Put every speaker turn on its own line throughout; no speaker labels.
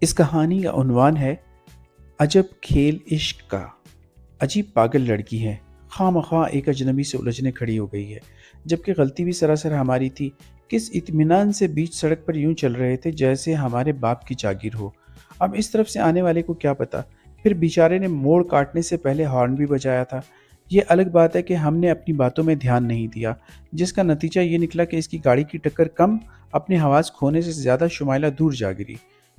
اس کہانی کا عنوان ہے عجب کھیل عشق کا۔ عجیب پاگل لڑکی ہے، خواہ مخواہ ایک اجنبی سے الجھنے کھڑی ہو گئی ہے، جبکہ غلطی بھی سراسر ہماری تھی۔ کس اطمینان سے بیچ سڑک پر یوں چل رہے تھے جیسے ہمارے باپ کی جاگیر ہو۔ اب اس طرف سے آنے والے کو کیا پتا، پھر بیچارے نے موڑ کاٹنے سے پہلے ہارن بھی بجایا تھا۔ یہ الگ بات ہے کہ ہم نے اپنی باتوں میں دھیان نہیں دیا، جس کا نتیجہ یہ نکلا کہ اس کی گاڑی کی ٹکر کم، اپنے حواس کھونے سے زیادہ شمائلہ دور جا گری۔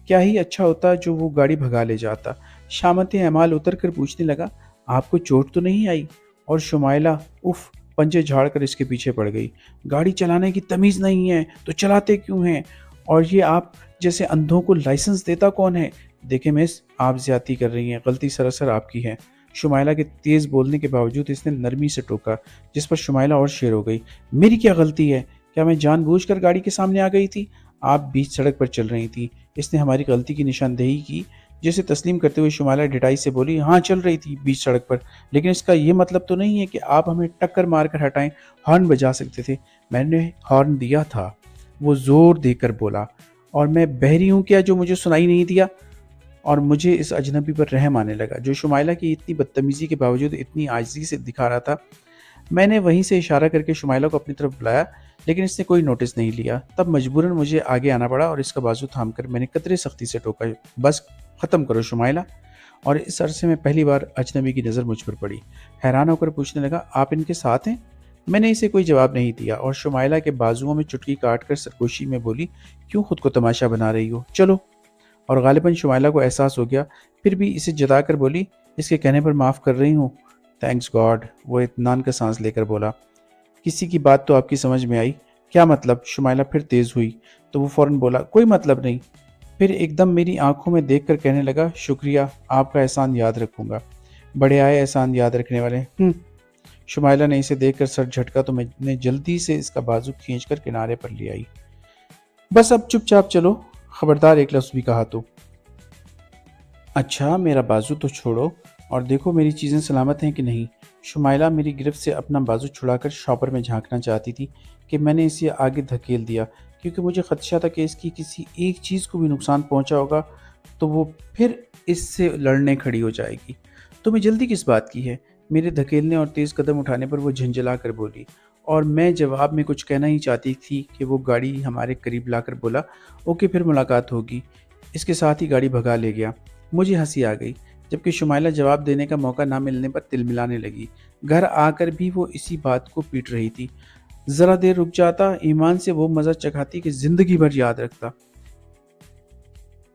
کیا ہی اچھا ہوتا جو وہ گاڑی بھگا لے جاتا۔ شامت اعمال اتر کر پوچھنے لگا، آپ کو چوٹ تو نہیں آئی؟ اور شمائلہ اف پنجے جھاڑ کر اس کے پیچھے پڑ گئی۔ گاڑی چلانے کی تمیز نہیں ہے تو چلاتے کیوں ہیں؟ اور یہ آپ جیسے اندھوں کو لائسنس دیتا کون ہے؟ دیکھیں مس، آپ زیادتی کر رہی ہیں، غلطی سراسر آپ کی ہے۔ شمائلہ کے تیز بولنے کے باوجود اس نے نرمی سے ٹوکا، جس پر شمائلہ اور شیر ہو گئی۔ میری کیا غلطی ہے؟ کیا میں جان بوجھ کر گاڑی کے سامنے آ گئی تھی؟ آپ بیچ سڑک پر چل رہی تھی۔ اس نے ہماری غلطی کی نشاندہی کی، جسے تسلیم کرتے ہوئے شمائلہ ڈٹائی سے بولی، ہاں چل رہی تھی بیچ سڑک پر، لیکن اس کا یہ مطلب تو نہیں ہے کہ آپ ہمیں ٹکر مار کر ہٹائیں، ہارن بجا سکتے تھے۔ میں نے ہارن دیا تھا، وہ زور دے کر بولا، اور میں بہری ہوں کیا جو مجھے سنائی نہیں دیا؟ اور مجھے اس اجنبی پر رحم آنے لگا جو شمائلہ کی اتنی بدتمیزی کے باوجود اتنی عاجزی سے دکھا رہا تھا۔ میں نے وہیں سے اشارہ کر کے شمائلہ کو اپنی طرف بلایا، لیکن اس نے کوئی نوٹس نہیں لیا۔ تب مجبوراً مجھے آگے آنا پڑا اور اس کا بازو تھام کر میں نے قدرے سختی سے ٹوکا، بس ختم کرو شمائلہ۔ اور اس عرصے میں پہلی بار اجنبی کی نظر مجھ پر پڑی۔ حیران ہو کر پوچھنے لگا، آپ ان کے ساتھ ہیں؟ میں نے اسے کوئی جواب نہیں دیا اور شمائلہ کے بازوؤں میں چٹکی کاٹ کر سرگوشی میں بولی، کیوں خود کو تماشا بنا رہی ہو، چلو۔ اور غالباً شمائلہ کو احساس ہو گیا، پھر بھی اسے جتا کر بولی، اس کے کہنے پر معاف کر رہی ہوں۔ تھینکس گاڈ، وہ اطمینان کا سانس لے کر بولا۔ کسی کی بات تو آپ کی سمجھ میں آئی؟ کیا مطلب؟ شمائلہ پھر تیز ہوئی تو وہ فوراً بولا، کوئی مطلب نہیں۔ پھر ایک دم میری آنکھوں میں دیکھ کر کہنے لگا، شکریہ، آپ کا احسان یاد رکھوں گا۔ بڑے آئے احسان یاد رکھنے والے۔ شمائلہ نے اسے دیکھ کر سر جھٹکا تو میں نے جلدی سے اس کا بازو کھینچ کر کنارے پر لے آئی۔ بس اب چپ چاپ چلو، خبردار ایک لفظ بھی کہا تو۔ اچھا میرا بازو تو چھوڑو اور دیکھو میری چیزیں سلامت ہیں کہ نہیں۔ شمائلہ میری گرفت سے اپنا بازو چھڑا کر شاپر میں جھانکنا چاہتی تھی کہ میں نے اسے آگے دھکیل دیا، کیونکہ مجھے خدشہ تھا کہ اس کی کسی ایک چیز کو بھی نقصان پہنچا ہوگا تو وہ پھر اس سے لڑنے کھڑی ہو جائے گی۔ تمہیں جلدی کس بات کی ہے؟ میرے دھکیلنے اور تیز قدم اٹھانے پر وہ جھنجھلا کر بولی، اور میں جواب میں کچھ کہنا ہی چاہتی تھی کہ وہ گاڑی ہمارے قریب لا کر بولا، اوکے پھر ملاقات ہوگی۔ اس کے ساتھ ہی گاڑی بھگا لے گیا۔ مجھے ہنسی آ گئی، جبکہ شمائلہ جواب دینے کا موقع نہ ملنے پر تلملانے لگی۔ گھر آ کر بھی وہ اسی بات کو پیٹ رہی تھی۔ ذرا دیر رک جاتا، ایمان سے وہ مزہ چکھاتی کہ زندگی بھر یاد رکھتا۔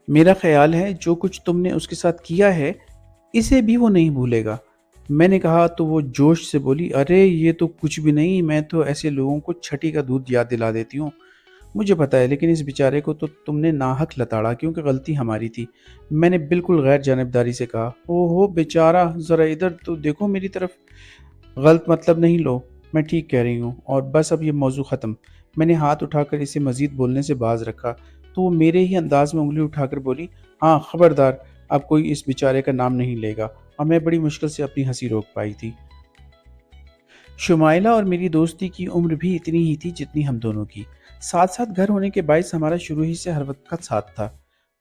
میرا خیال ہے جو کچھ تم نے اس کے ساتھ کیا ہے اسے بھی وہ نہیں بھولے گا۔ میں نے کہا تو وہ جوش سے بولی، ارے یہ تو کچھ بھی نہیں، میں تو ایسے لوگوں کو چھٹی کا دودھ یاد دلا دیتی ہوں۔ مجھے پتا ہے، لیکن اس بیچارے کو تو تم نے ناحق لتاڑا کیونکہ غلطی ہماری تھی۔ میں نے بالکل غیر جانبداری سے کہا، او ہو بیچارہ، ذرا ادھر تو دیکھو میری طرف۔ غلط مطلب نہیں لو، میں ٹھیک کہہ رہی ہوں، اور بس اب یہ موضوع ختم۔ میں نے ہاتھ اٹھا کر اسے مزید بولنے سے باز رکھا تو وہ میرے ہی انداز میں انگلی اٹھا کر بولی، ہاں خبردار، اب کوئی اس بیچارے کا نام نہیں لے گا۔ اور میں بڑی مشکل سے اپنی ہنسی روک پائی تھی۔ شمائلہ اور میری دوستی کی عمر بھی اتنی ہی تھی جتنی ہم دونوں کی۔ ساتھ ساتھ گھر ہونے کے باعث ہمارا شروع ہی سے ہر وقت کا ساتھ تھا۔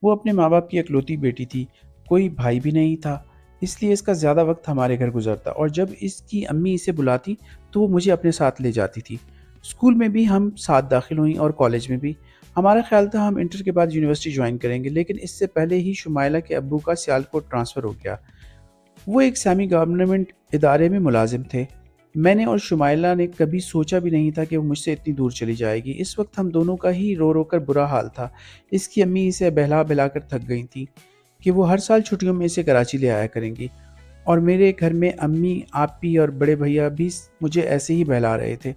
وہ اپنے ماں باپ کی اکلوتی بیٹی تھی، کوئی بھائی بھی نہیں تھا، اس لیے اس کا زیادہ وقت ہمارے گھر گزرتا، اور جب اس کی امی اسے بلاتی تو وہ مجھے اپنے ساتھ لے جاتی تھی۔ اسکول میں بھی ہم ساتھ داخل ہوئیں اور کالج میں بھی۔ ہمارا خیال تھا ہم انٹر کے بعد یونیورسٹی جوائن کریں گے، لیکن اس سے پہلے ہی شمائلہ کے ابو کا سیالکوٹ ٹرانسفر ہو گیا۔ وہ ایک سیمی گورنمنٹ ادارے میں ملازم تھے۔ میں نے اور شمائلہ نے کبھی سوچا بھی نہیں تھا کہ وہ مجھ سے اتنی دور چلی جائے گی۔ اس وقت ہم دونوں کا ہی رو رو کر برا حال تھا۔ اس کی امی اسے بہلا بہلا کر تھک گئی تھی کہ وہ ہر سال چھٹیوں میں اسے کراچی لے آیا کریں گی، اور میرے گھر میں امی، آپی اور بڑے بھیا بھی مجھے ایسے ہی بہلا رہے تھے،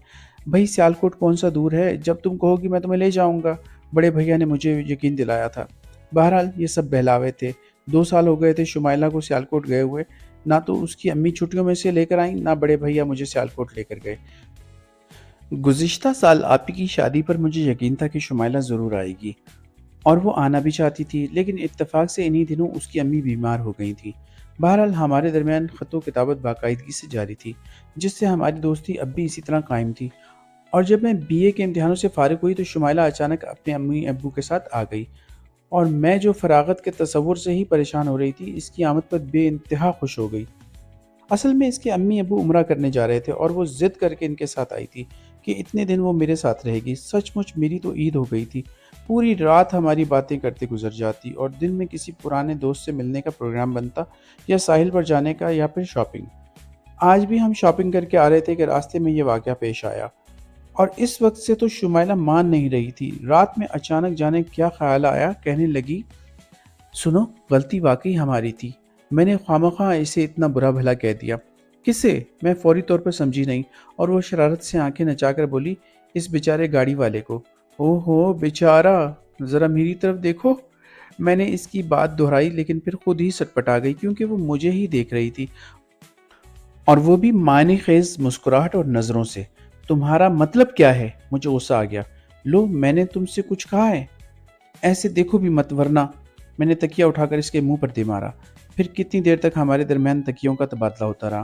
بھائی سیالکوٹ کون سا دور ہے، جب تم کہو گی میں تمہیں لے جاؤں گا، بڑے بھیا نے مجھے یقین دلایا تھا۔ بہرحال یہ سب بہلاوے تھے۔ 2 سال ہو گئے تھے شمائلہ کو سیالکوٹ گئے ہوئے، نہ تو اس کی امی چھٹیوں میں سے لے کر آئیں، نہ بڑے بھیا مجھے سیالکوٹ لے کر گئے۔ گزشتہ سال آپی کی شادی پر مجھے یقین تھا کہ شمائلہ ضرور آئے گی، اور وہ آنا بھی چاہتی تھی، لیکن اتفاق سے انہی دنوں اس کی امی بیمار ہو گئی تھی۔ بہرحال ہمارے درمیان خط و کتابت باقاعدگی سے جاری تھی، جس سے ہماری دوستی اب بھی اسی طرح قائم تھی۔ اور جب میں BA کے امتحانوں سے فارغ ہوئی تو شمائلہ اچانک اپنے امی ابو کے ساتھ آ گئی، اور میں جو فراغت کے تصور سے ہی پریشان ہو رہی تھی، اس کی آمد پر بے انتہا خوش ہو گئی۔ اصل میں اس کے امی ابو عمرہ کرنے جا رہے تھے اور وہ ضد کر کے ان کے ساتھ آئی تھی کہ اتنے دن وہ میرے ساتھ رہے گی۔ سچ مچ میری تو عید ہو گئی تھی۔ پوری رات ہماری باتیں کرتے گزر جاتی اور دن میں کسی پرانے دوست سے ملنے کا پروگرام بنتا، یا ساحل پر جانے کا، یا پھر شاپنگ۔ آج بھی ہم شاپنگ کر کے آ رہے تھے کہ راستے میں یہ واقعہ پیش آیا، اور اس وقت سے تو شمائلہ مان نہیں رہی تھی۔ رات میں اچانک جانے کیا خیال آیا، کہنے لگی، سنو، غلطی واقعی ہماری تھی۔ میں نے خوامخواہ اسے اتنا برا بھلا کہہ دیا۔ کسے؟ میں فوری طور پر سمجھی نہیں، اور وہ شرارت سے آنکھیں نچا کر بولی، اس بیچارے گاڑی والے کو۔ او ہو بیچارہ، ذرا میری طرف دیکھو۔ میں نے اس کی بات دہرائی، لیکن پھر خود ہی سٹپٹا گئی، کیونکہ وہ مجھے ہی دیکھ رہی تھی، اور وہ بھی معنی خیز مسکراہٹ اور نظروں سے۔ تمہارا مطلب کیا ہے؟ مجھے غصہ آ گیا۔ لو، میں نے تم سے کچھ کہا ہے؟ ایسے دیکھو بھی مت، ورنہ… میں نے تکیہ اٹھا کر اس کے منہ پر دے مارا۔ پھر کتنی دیر تک ہمارے درمیان تکیوں کا تبادلہ ہوتا رہا۔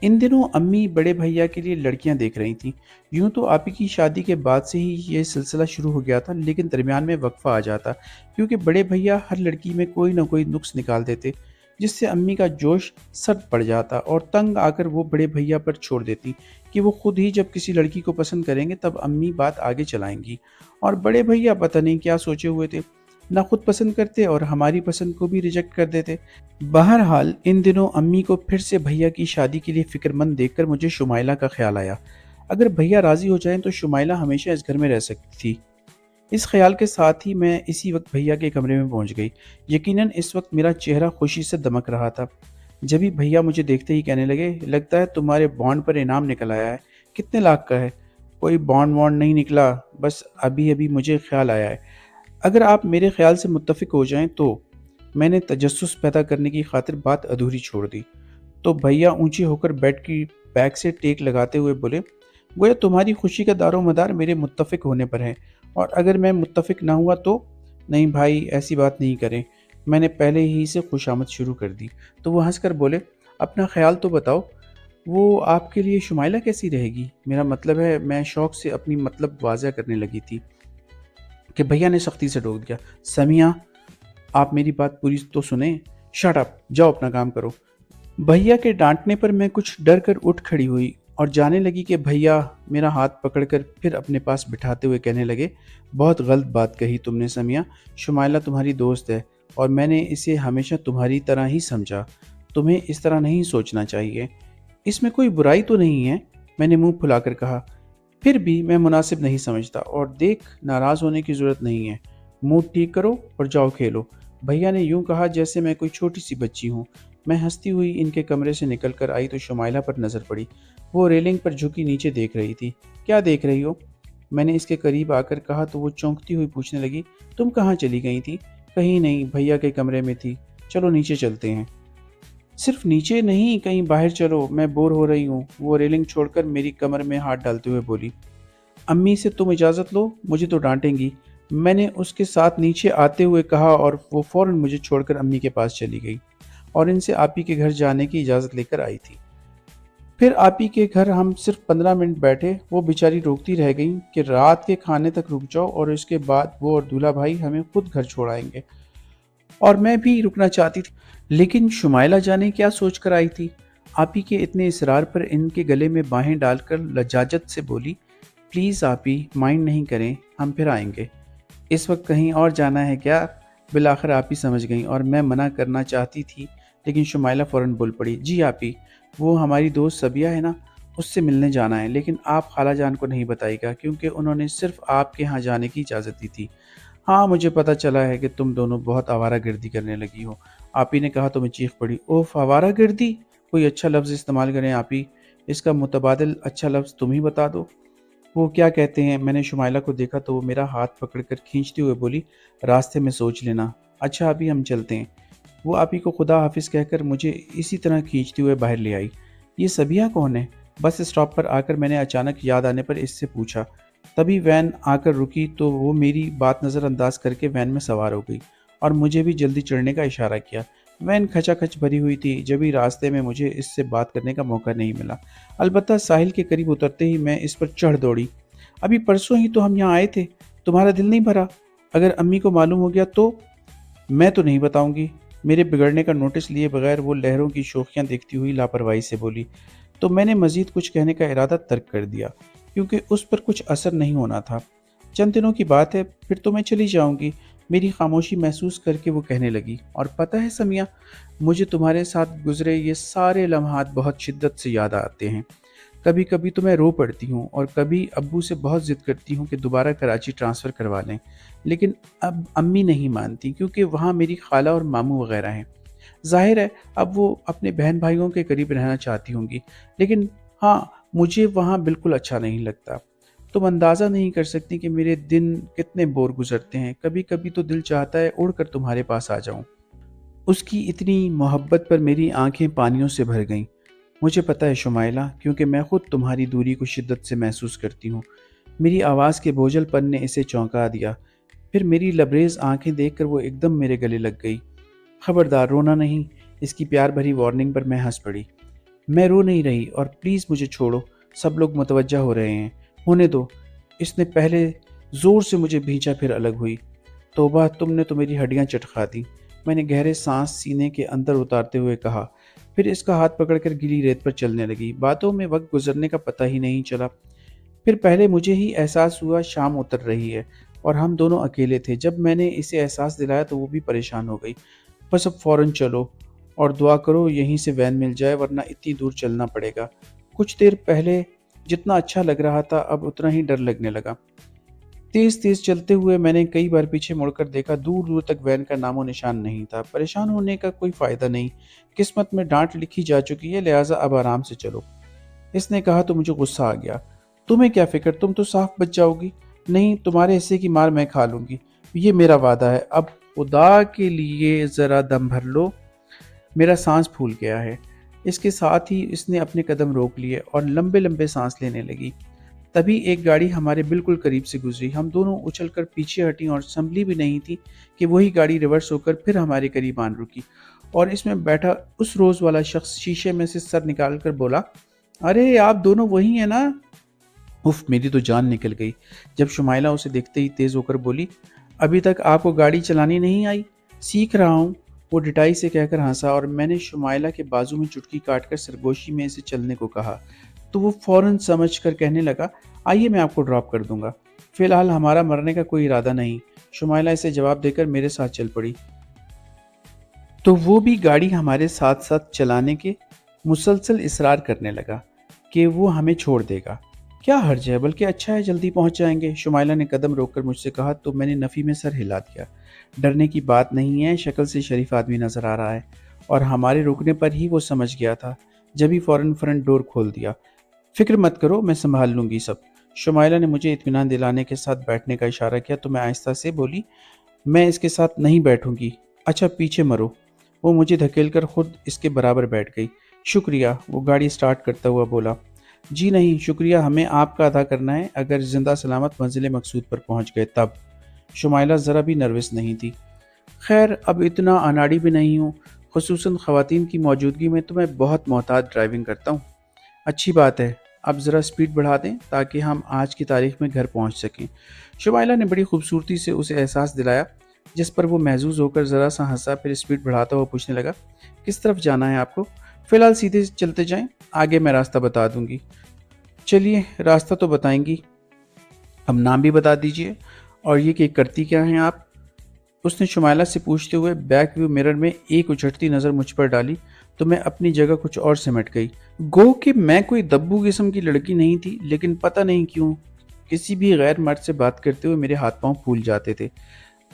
ان دنوں امی بڑے بھیا کے لیے لڑکیاں دیکھ رہی تھیں۔ یوں تو آپی کی شادی کے بعد سے ہی یہ سلسلہ شروع ہو گیا تھا، لیکن درمیان میں وقفہ آ جاتا، کیونکہ بڑے بھیا ہر لڑکی میں کوئی نہ کوئی نقص نکال دیتے، جس سے امی کا جوش سرد پڑ جاتا، اور تنگ آ کر وہ بڑے بھیا پر چھوڑ دیتی کہ وہ خود ہی جب کسی لڑکی کو پسند کریں گے تب امی بات آگے چلائیں گی۔ اور بڑے بھیا پتہ نہیں کیا سوچے ہوئے تھے، نہ خود پسند کرتے اور ہماری پسند کو بھی ریجیکٹ کر دیتے۔ بہرحال ان دنوں امی کو پھر سے بھیا کی شادی کے لیے فکر مند دیکھ کر مجھے شمائلہ کا خیال آیا۔ اگر بھیا راضی ہو جائیں تو شمائلہ ہمیشہ اس گھر میں رہ سکتی تھی۔ اس خیال کے ساتھ ہی میں اسی وقت بھیا کے کمرے میں پہنچ گئی۔ یقیناً اس وقت میرا چہرہ خوشی سے دمک رہا تھا۔ جبھی بھیا مجھے دیکھتے ہی کہنے لگے، لگتا ہے تمہارے بانڈ پر انعام نکل آیا ہے۔ کتنے لاکھ کا ہے؟ کوئی بانڈ وانڈ نہیں نکلا، بس ابھی ابھی مجھے خیال آیا ہے۔ اگر آپ میرے خیال سے متفق ہو جائیں تو… میں نے تجسس پیدا کرنے کی خاطر بات ادھوری چھوڑ دی۔ تو بھیا اونچے ہو کر بیڈ کی بیک سے ٹیک لگاتے ہوئے بولے، گویا تمہاری خوشی کا دار و مدار میرے متفق ہونے پر ہے، اور اگر میں متفق نہ ہوا تو… نہیں بھائی، ایسی بات نہیں کریں۔ میں نے پہلے ہی سے خوشامد شروع کر دی۔ تو وہ ہنس کر بولے، اپنا خیال تو بتاؤ، وہ آپ کے لیے شمائلہ کیسی رہے گی؟ میرا مطلب ہے… میں شوق سے اپنی مطلب واضح کرنے لگی تھی کہ بھیا نے سختی سے ٹوک دیا۔ سمیہ، آپ میری بات پوری تو سنیں۔ شٹ اپ، جاؤ اپنا کام کرو۔ بھیا کے ڈانٹنے پر میں کچھ ڈر کر اٹھ کھڑی ہوئی اور جانے لگی کہ بھیا میرا ہاتھ پکڑ کر پھر اپنے پاس بٹھاتے ہوئے کہنے لگے، بہت غلط بات کہی تم نے سمیہ۔ شمائلہ تمہاری دوست ہے، اور میں نے اسے ہمیشہ تمہاری طرح ہی سمجھا۔ تمہیں اس طرح نہیں سوچنا چاہیے۔ اس میں کوئی برائی تو نہیں ہے، میں نے منہ پھلا کر کہا۔ پھر بھی میں مناسب نہیں سمجھتا، اور دیکھ، ناراض ہونے کی ضرورت نہیں ہے۔ موڈ ٹھیک کرو اور جاؤ کھیلو۔ بھیا نے یوں کہا جیسے میں کوئی چھوٹی سی بچی ہوں۔ میں ہنستی ہوئی ان کے کمرے سے نکل کر آئی تو شمائلہ پر نظر پڑی۔ وہ ریلنگ پر جھکی نیچے دیکھ رہی تھی۔ کیا دیکھ رہی ہو؟ میں نے اس کے قریب آ کر کہا تو وہ چونکتی ہوئی پوچھنے لگی، تم کہاں چلی گئی تھی؟ کہیں نہیں، بھیا کے کمرے میں تھی۔ چلو نیچے چلتے ہیں۔ صرف نیچے نہیں، کہیں باہر چلو، میں بور ہو رہی ہوں۔ وہ ریلنگ چھوڑ کر میری کمر میں ہاتھ ڈالتے ہوئے بولی۔ امی سے تم اجازت لو، مجھے تو ڈانٹیں گی، میں نے اس کے ساتھ نیچے آتے ہوئے کہا، اور وہ فوراً مجھے چھوڑ کر امی کے پاس چلی گئی اور ان سے آپی کے گھر جانے کی اجازت لے کر آئی تھی۔ پھر آپی کے گھر ہم صرف 15 منٹ بیٹھے۔ وہ بیچاری روکتی رہ گئیں کہ رات کے کھانے تک رک جاؤ، اور اس کے بعد وہ اور دولہا بھائی ہمیں خود گھر چھوڑ آئیں گے، اور میں بھی رکنا چاہتی تھی، لیکن شمائلہ جانے کیا سوچ کر آئی تھی۔ آپی کے اتنے اصرار پر ان کے گلے میں باہیں ڈال کر لجاجت سے بولی، پلیز آپی، مائنڈ نہیں کریں، ہم پھر آئیں گے۔ اس وقت کہیں اور جانا ہے کیا؟ بالآخر آپی سمجھ گئیں، اور میں منع کرنا چاہتی تھی، لیکن شمائلہ فوراً بول پڑی، جی آپی، وہ ہماری دوست سبیہ ہے نا، اس سے ملنے جانا ہے، لیکن آپ خالہ جان کو نہیں بتائیے گا، کیونکہ انہوں نے صرف آپ کے ہاں جانے کی اجازت دی تھی۔ ہاں، مجھے پتہ چلا ہے کہ تم دونوں بہت آوارہ گردی کرنے لگی ہو۔ آپی نے کہا تو میں چیخ پڑی، اوف، آوارہ گردی! کوئی اچھا لفظ استعمال کریں آپی، اس کا متبادل اچھا لفظ تم ہی بتا دو۔ وہ کیا کہتے ہیں؟ میں نے شمائلہ کو دیکھا تو وہ میرا ہاتھ پکڑ کر کھینچتے ہوئے بولی، راستے میں سوچ لینا۔ اچھا ابھی ہم چلتے ہیں۔ وہ آپی کو خدا حافظ کہہ کر مجھے اسی طرح کھینچتے ہوئے باہر لے آئی۔ یہ سبیہ کون ہے؟ بس اسٹاپ پر آ کر میں نے اچانک یاد آنے پر اس سے پوچھا۔ تبھی وین آ کر رکی تو وہ میری بات نظر انداز کر کے وین میں سوار ہو گئی اور مجھے بھی جلدی چڑھنے کا اشارہ کیا۔ وین کھچا کھچ بھری ہوئی تھی، جبھی راستے میں مجھے اس سے بات کرنے کا موقع نہیں ملا۔ البتہ ساحل کے قریب اترتے ہی میں اس پر چڑھ دوڑی۔ ابھی پرسوں ہی تو ہم یہاں آئے تھے، تمہارا دل نہیں بھرا؟ اگر امی کو معلوم ہو گیا تو؟ میں تو نہیں بتاؤں گی۔ میرے بگڑنے کا نوٹس لیے بغیر وہ لہروں کی شوخیاں دیکھتی ہوئی لاپرواہی سے بولی۔ تو میں نے مزید کچھ کہنے کا ارادہ ترک کر دیا کیونکہ اس پر کچھ اثر نہیں ہونا تھا۔ چند دنوں کی بات ہے، پھر تو میں چلی جاؤں گی۔ میری خاموشی محسوس کر کے وہ کہنے لگی، اور پتہ ہے سمیہ، مجھے تمہارے ساتھ گزرے یہ سارے لمحات بہت شدت سے یاد آتے ہیں۔ کبھی کبھی تو میں رو پڑتی ہوں اور کبھی ابو سے بہت ضد کرتی ہوں کہ دوبارہ کراچی ٹرانسفر کروا لیں، لیکن اب امی نہیں مانتی کیونکہ وہاں میری خالہ اور ماموں وغیرہ ہیں۔ ظاہر ہے اب وہ اپنے بہن بھائیوں کے قریب رہنا چاہتی ہوں گی، لیکن ہاں، مجھے وہاں بالکل اچھا نہیں لگتا۔ تم اندازہ نہیں کر سکتی کہ میرے دن کتنے بور گزرتے ہیں۔ کبھی کبھی تو دل چاہتا ہے اڑ کر تمہارے پاس آ جاؤں۔ اس کی اتنی محبت پر میری آنکھیں پانیوں سے بھر گئیں۔ مجھے پتہ ہے شمائلہ، کیونکہ میں خود تمہاری دوری کو شدت سے محسوس کرتی ہوں۔ میری آواز کے بوجھل پن نے اسے چونکا دیا۔ پھر میری لبریز آنکھیں دیکھ کر وہ ایک دم میرے گلے لگ گئی۔ خبردار، رونا نہیں۔ اس کی پیار بھری وارننگ پر میں ہنس پڑی۔ میں رو نہیں رہی، اور پلیز مجھے چھوڑو، سب لوگ متوجہ ہو رہے ہیں، ہونے دو۔ اس نے پہلے زور سے مجھے بھینچا، پھر الگ ہوئی۔ توبہ، تم نے تو میری ہڈیاں چٹکا دی، میں نے گہرے سانس سینے کے اندر اتارتے ہوئے کہا۔ پھر اس کا ہاتھ پکڑ کر گیلی ریت پر چلنے لگی۔ باتوں میں وقت گزرنے کا پتہ ہی نہیں چلا۔ پھر پہلے مجھے ہی احساس ہوا شام اتر رہی ہے اور ہم دونوں اکیلے تھے۔ جب میں نے اسے احساس دلایا تو وہ بھی پریشان ہو گئی۔ بس اب فوراً چلو، اور دعا کرو یہیں سے وین مل جائے، ورنہ اتنی دور چلنا پڑے گا۔ کچھ دیر پہلے جتنا اچھا لگ رہا تھا اب اتنا ہی ڈر لگنے لگا۔ تیز تیز چلتے ہوئے میں نے کئی بار پیچھے مڑ کر دیکھا، دور دور تک وین کا نام و نشان نہیں تھا۔ پریشان ہونے کا کوئی فائدہ نہیں، قسمت میں ڈانٹ لکھی جا چکی ہے، لہٰذا اب آرام سے چلو۔ اس نے کہا تو مجھے غصہ آ گیا۔ تمہیں کیا فکر، تم تو صاف بچ جاؤ گی۔ نہیں، تمہارے حصے کی مار میں کھا لوں گی، یہ میرا وعدہ ہے۔ اب خدا کے لیے ذرا دم بھر لو، میرا سانس پھول گیا ہے۔ اس کے ساتھ ہی اس نے اپنے قدم روک لیے اور لمبے لمبے سانس لینے لگی۔ تبھی ایک گاڑی ہمارے بالکل قریب سے گزری۔ ہم دونوں اچھل کر پیچھے ہٹیں اور سنبھلی بھی نہیں تھی کہ وہی گاڑی ریورس ہو کر پھر ہمارے قریب آن رکی، اور اس میں بیٹھا اس روز والا شخص شیشے میں سے سر نکال کر بولا، ارے آپ دونوں وہی ہیں نا؟ اف، میری تو جان نکل گئی جب شمائلہ اسے دیکھتے ہی تیز ہو کر بولی، ابھی تک آپ کو گاڑی چلانی نہیں آئی؟ سیکھ رہا ہوں، وہ ڈٹائی سے کہہ کر ہنسا، اور میں نے شمائلہ کے بازو میں چٹکی کاٹ کر سرگوشی میں اسے چلنے کو کہا تو وہ فوراً سمجھ کر کہنے لگا، آئیے میں آپ کو ڈراپ کر دوں گا، فی الحال ہمارا مرنے کا کوئی ارادہ نہیں۔ شمائلہ اسے جواب دے کر میرے ساتھ چل پڑی، تو وہ بھی گاڑی ہمارے ساتھ ساتھ چلانے کے مسلسل اصرار کرنے لگا کہ وہ ہمیں چھوڑ دے گا۔ کیا حرج ہے، بلکہ اچھا ہے، جلدی پہنچ جائیں گے۔ شمائلہ نے قدم روک کر مجھ سے کہا تو میں نے نفی میں سر ہلا دیا۔ ڈرنے کی بات نہیں ہے، شکل سے شریف آدمی نظر آ رہا ہے، اور ہمارے رکنے پر ہی وہ سمجھ گیا تھا، جبھی فوراً فرنٹ ڈور کھول دیا۔ فکر مت کرو، میں سنبھال لوں گی سب۔ شمائلہ نے مجھے اطمینان دلانے کے ساتھ بیٹھنے کا اشارہ کیا تو میں آہستہ سے بولی، میں اس کے ساتھ نہیں بیٹھوں گی۔ اچھا پیچھے مرو۔ وہ مجھے دھکیل کر خود اس کے برابر بیٹھ گئی۔ شکریہ، وہ گاڑی سٹارٹ کرتا ہوا بولا۔ جی نہیں، شکریہ ہمیں آپ کا ادا کرنا ہے اگر زندہ سلامت منزل مقصود پر پہنچ گئے تب۔ شمائلہ ذرا بھی نروس نہیں تھی۔ خیر، اب اتنا اناڑی بھی نہیں ہوں، خصوصاً خواتین کی موجودگی میں تو میں بہت محتاط ڈرائیونگ کرتا ہوں۔ اچھی بات ہے، اب ذرا سپیڈ بڑھا دیں تاکہ ہم آج کی تاریخ میں گھر پہنچ سکیں۔ شمائلہ نے بڑی خوبصورتی سے اسے احساس دلایا، جس پر وہ محظوظ ہو کر ذرا سا ہنسا، پھر سپیڈ بڑھاتا ہوا پوچھنے لگا، کس طرف جانا ہے آپ کو؟ فی الحال سیدھے چلتے جائیں، آگے میں راستہ بتا دوں گی۔ چلیے، راستہ تو بتائیں گی، اب نام بھی بتا دیجئے، اور یہ کہ کرتی کیا ہیں آپ؟ اس نے شمائلہ سے پوچھتے ہوئے بیک ویو مرر میں ایک اچھٹتی نظر مجھ پر ڈالی تو میں اپنی جگہ کچھ اور سمٹ گئی۔ گو کہ میں کوئی دبو قسم کی لڑکی نہیں تھی، لیکن پتہ نہیں کیوں کسی بھی غیر مرد سے بات کرتے ہوئے میرے ہاتھ پاؤں پھول جاتے تھے۔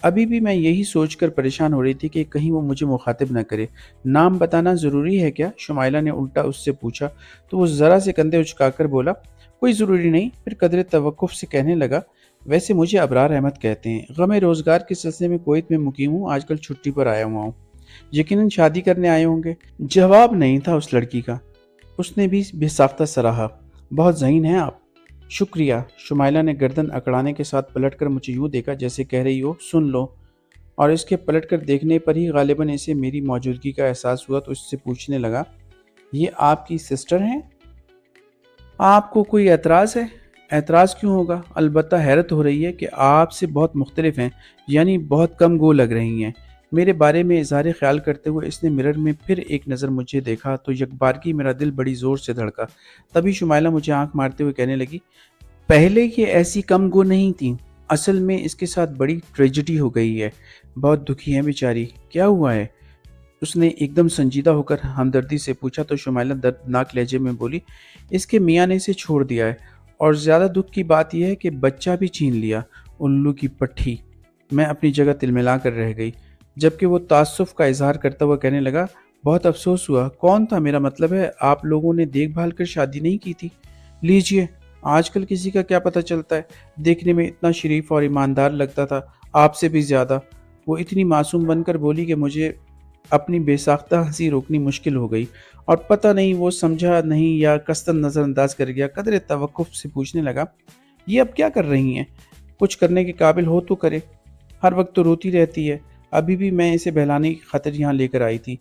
ابھی بھی میں یہی سوچ کر پریشان ہو رہی تھی کہ کہیں وہ مجھے مخاطب نہ کرے۔ نام بتانا ضروری ہے کیا؟ شمائلہ نے الٹا اس سے پوچھا تو وہ ذرا سے کندھے اچکا کر بولا، کوئی ضروری نہیں۔ پھر قدرے توقف سے کہنے لگا، ویسے مجھے ابرار احمد کہتے ہیں، غم روزگار کے سلسلے میں کویت میں مقیم ہوں، آج کل چھٹی پر آیا ہوا ہوں۔ یقیناً شادی کرنے آئے ہوں گے۔ جواب نہیں تھا اس لڑکی کا۔ اس نے بھی بے ساختہ سراہا، بہت ذہین ہیں آپ۔ شکریہ۔ شمائلہ نے گردن اکڑانے کے ساتھ پلٹ کر مجھے یوں دیکھا جیسے کہہ رہی ہو، سن لو، اور اس کے پلٹ کر دیکھنے پر ہی غالباً اسے میری موجودگی کا احساس ہوا تو اس سے پوچھنے لگا، یہ آپ کی سسٹر ہیں؟ آپ کو کوئی اعتراض ہے؟ اعتراض کیوں ہوگا؟ البتہ حیرت ہو رہی ہے کہ آپ سے بہت مختلف ہیں، یعنی بہت کم گو لگ رہی ہیں۔ میرے بارے میں اظہار خیال کرتے ہوئے اس نے مرر میں پھر ایک نظر مجھے دیکھا تو یکبارگی میرا دل بڑی زور سے دھڑکا۔ تبھی شمائلہ مجھے آنکھ مارتے ہوئے کہنے لگی، پہلے یہ ایسی کم گو نہیں تھیں، اصل میں اس کے ساتھ بڑی ٹریجڈی ہو گئی ہے، بہت دکھی ہے بیچاری۔ کیا ہوا ہے؟ اس نے ایک دم سنجیدہ ہو کر ہمدردی سے پوچھا تو شمائلہ دردناک لہجے میں بولی، اس کے میاں نے اسے چھوڑ دیا ہے، اور زیادہ دکھ کی بات یہ ہے کہ بچہ بھی چھین لیا۔ الو کی پٹھی! میں اپنی جگہ تلملا کر رہ گئی، جبکہ وہ تعصف کا اظہار کرتا ہوا کہنے لگا، بہت افسوس ہوا۔ کون تھا؟ میرا مطلب ہے آپ لوگوں نے دیکھ بھال کر شادی نہیں کی تھی؟ لیجئے، آج کل کسی کا کیا پتہ چلتا ہے، دیکھنے میں اتنا شریف اور ایماندار لگتا تھا، آپ سے بھی زیادہ۔ وہ اتنی معصوم بن کر بولی کہ مجھے اپنی بے ساختہ ہنسی روکنی مشکل ہو گئی، اور پتہ نہیں وہ سمجھا نہیں یا قصداً نظر انداز کر گیا۔ قدر توقف سے پوچھنے لگا، یہ اب کیا کر رہی ہیں؟ کچھ کرنے کے قابل ہو تو کرے، ہر وقت تو روتی رہتی ہے۔ ابھی بھی میں اسے بہلانے کی خاطر یہاں لے کر آئی تھی۔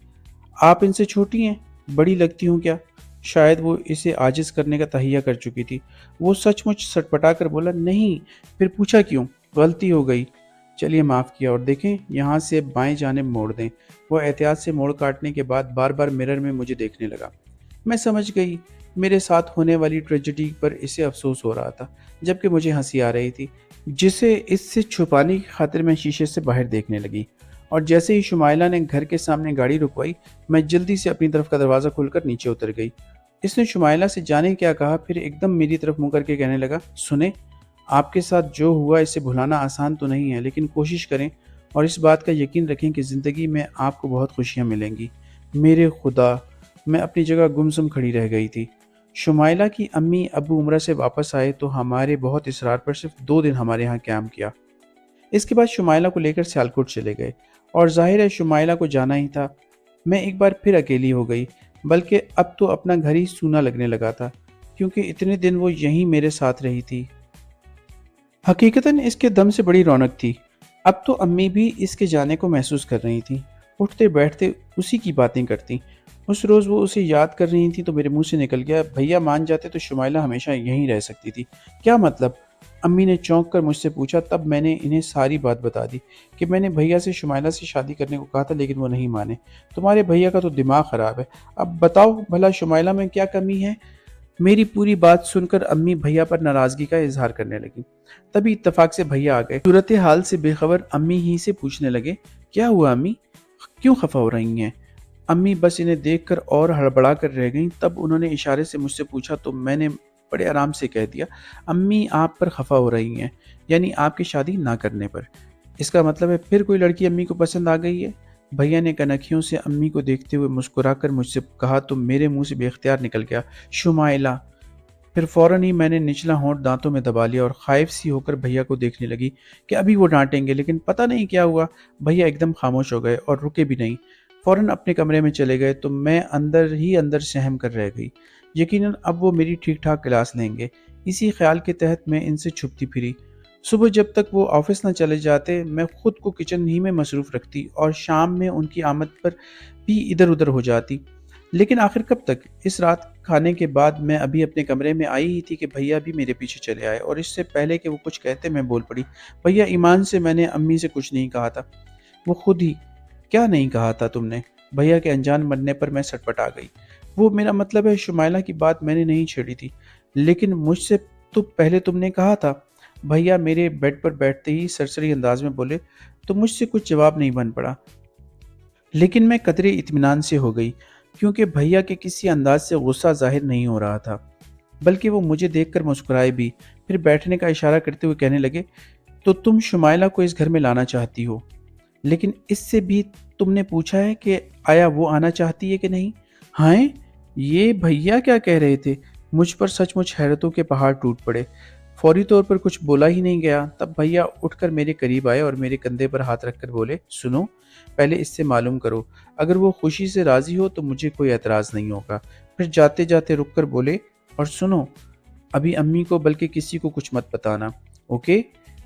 آپ ان سے چھوٹی ہیں، بڑی لگتی ہوں کیا؟ شاید وہ اسے عاجز کرنے کا تہیہ کر چکی تھی۔ وہ سچ مچ سٹپٹا کر بولا، نہیں۔ پھر پوچھا کیوں؟ غلطی ہو گئی، چلیے معاف کیا، اور دیکھیں یہاں سے بائیں جانب موڑ دیں۔ وہ احتیاط سے موڑ کاٹنے کے بعد بار بار مرر میں مجھے دیکھنے لگا۔ میں سمجھ گئی میرے ساتھ ہونے والی ٹریجڈی پر اسے افسوس ہو رہا تھا، جبکہ مجھے ہنسی آ رہی تھی، جسے اس سے چھپانے کی خاطر میں شیشے سے باہر دیکھنے لگی۔ اور جیسے ہی شمائلہ نے گھر کے سامنے گاڑی رکوائی، میں جلدی سے اپنی طرف کا دروازہ کھول کر نیچے اتر گئی۔ اس نے شمائلہ سے جانے کیا کہا، پھر ایک دم میری طرف منہ کر کے کہنے لگا، سنیں، آپ کے ساتھ جو ہوا اسے بھلانا آسان تو نہیں ہے، لیکن کوشش کریں اور اس بات کا یقین رکھیں کہ زندگی میں آپ کو بہت خوشیاں ملیں گی۔ میرے خدا! میں اپنی جگہ گمسم کھڑی رہ گئی تھی۔ شمائلہ کی امی ابو عمرہ سے واپس آئے تو ہمارے بہت اصرار پر صرف 2 دن ہمارے ہاں قیام کیا۔ اس کے بعد شمائلہ کو لے کر سیالکوٹ چلے گئے، اور ظاہر ہے شمائلہ کو جانا ہی تھا۔ میں ایک بار پھر اکیلی ہو گئی، بلکہ اب تو اپنا گھر ہی سونا لگنے لگا تھا، کیونکہ اتنے دن وہ یہیں میرے ساتھ رہی تھی۔ حقیقتاً اس کے دم سے بڑی رونق تھی۔ اب تو امی بھی اس کے جانے کو محسوس کر رہی تھیں، اٹھتے بیٹھتے اسی کی باتیں کرتی۔ اس روز وہ اسے یاد کر رہی تھیں تو میرے منہ سے نکل گیا، بھیا مان جاتے تو شمائلہ ہمیشہ یہیں رہ سکتی تھی۔ کیا مطلب؟ امی نے چونک کر مجھ سے پوچھا۔ تب میں نے انہیں ساری بات بتا دی کہ میں نے بھیا سے شمائلہ سے شادی کرنے کو کہا تھا، لیکن وہ نہیں مانے۔ تمہارے بھیا کا تو دماغ خراب ہے۔ اب بتاؤ بھلا شمائلہ میں کیا کمی ہے؟ میری پوری بات سن کر امی بھیا پر ناراضگی کا اظہار کرنے لگی۔ تبھی اتفاق سے بھیا آ گئے۔ صورتحال سے بے خبر امی ہی سے پوچھنے لگے، کیا ہوا امی؟ کیوں خفا ہو رہی ہیں؟ امی بس انہیں دیکھ کر اور ہڑبڑا کر رہ گئیں۔ تب انہوں نے اشارے سے مجھ سے پوچھا تو میں نے بڑے آرام سے کہہ دیا، امی آپ پر خفا ہو رہی ہیں، یعنی آپ کی شادی نہ کرنے پر۔ اس کا مطلب ہے پھر کوئی لڑکی امی کو پسند آ گئی ہے؟ بھیا نے کنکھیوں سے امی کو دیکھتے ہوئے مسکرا کر مجھ سے کہا تو میرے منہ سے بے اختیار نکل گیا، شمائلہ۔ پھر فوراً ہی میں نے نچلا ہونٹ دانتوں میں دبا لیا اور خائف سی ہو کر بھیا کو دیکھنے لگی کہ ابھی وہ ڈانٹیں گے، لیکن پتہ نہیں کیا ہوا، بھیا ایک دم خاموش ہو گئے اور رکے بھی نہیں، فوراً اپنے کمرے میں چلے گئے تو میں اندر ہی اندر سہم کر رہ گئی۔ یقیناً اب وہ میری ٹھیک ٹھاک کلاس لیں گے، اسی خیال کے تحت میں ان سے چھپتی پھری۔ صبح جب تک وہ آفس نہ چلے جاتے میں خود کو کچن ہی میں مصروف رکھتی اور شام میں ان کی آمد پر بھی ادھر ادھر ہو جاتی۔ لیکن آخر کب تک؟ اس رات کھانے کے بعد میں ابھی اپنے کمرے میں آئی ہی تھی کہ بھیا بھی میرے پیچھے چلے آئے، اور اس سے پہلے کہ وہ کچھ کہتے میں بول پڑی، بھیا ایمان سے میں نے امی سے کچھ نہیں کہا تھا۔ وہ خود ہی، کیا نہیں کہا تھا تم نے؟ بھیا کے انجان مرنے پر میں سٹپٹا گئی۔ وہ میرا مطلب ہے شمائلہ کی بات میں نے نہیں چھیڑی تھی، لیکن مجھ سے تو پہلے تم نے کہا تھا۔ بھیا میرے بیڈ پر بیٹھتے ہی سرسری انداز میں بولے تو مجھ سے کچھ جواب نہیں بن پڑا، لیکن میں قدرے اطمینان سے ہو گئی، کیونکہ بھیا کے کسی انداز سے غصہ ظاہر نہیں ہو رہا تھا، بلکہ وہ مجھے دیکھ کر مسکرائے بھی، پھر بیٹھنے کا اشارہ کرتے ہوئے کہنے لگے، تو تم شمائلہ کو اس گھر میں لانا چاہتی ہو، لیکن اس سے بھی تم نے پوچھا ہے کہ آیا وہ آنا چاہتی ہے کہ نہیں؟ ہائیں، یہ بھیا کیا کہہ رہے تھے؟ مجھ پر سچ مچ حیرتوں کے پہاڑ ٹوٹ پڑے۔ فوری طور پر کچھ بولا ہی نہیں گیا، تب بھیا اٹھ کر میرے قریب آئے اور میرے کندھے پر ہاتھ رکھ کر بولے، سنو، پہلے اس سے معلوم کرو، اگر وہ خوشی سے راضی ہو تو مجھے کوئی اعتراض نہیں ہوگا۔ پھر جاتے جاتے رک کر بولے، اور سنو، ابھی امی کو بلکہ کسی کو کچھ مت بتانا، اوکے؟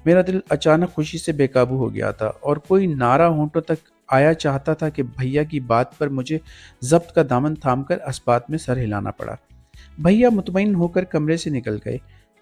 میرا دل اچانک خوشی سے بے قابو ہو گیا تھا اور کوئی نعرہ ہونٹوں تک آیا چاہتا تھا کہ بھیا کی بات پر مجھے ضبط کا دامن تھام کر اسبات میں سر ہلانا پڑا۔ بھیا مطمئن ہو کر کمرے سے نکل گئے۔